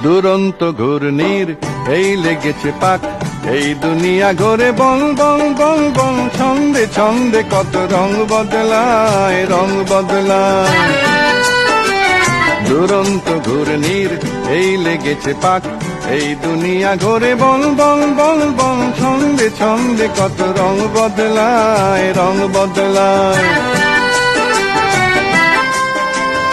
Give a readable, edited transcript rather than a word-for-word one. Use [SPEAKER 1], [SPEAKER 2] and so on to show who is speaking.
[SPEAKER 1] দুরন্ত ঘূর্ণির এই লেগেছে পাক, এই দুনিয়া ঘোরে বল বল বল বল, ছন্দে ছন্দে কত রং বদলায়, রং বদলায়। দুরন্ত ঘূর্ণির এই লেগেছে পাক, এই দুনিয়া ঘোরে বল বল বল বল, ছন্দে ছন্দে কত রং বদলায়, রং বদলায়।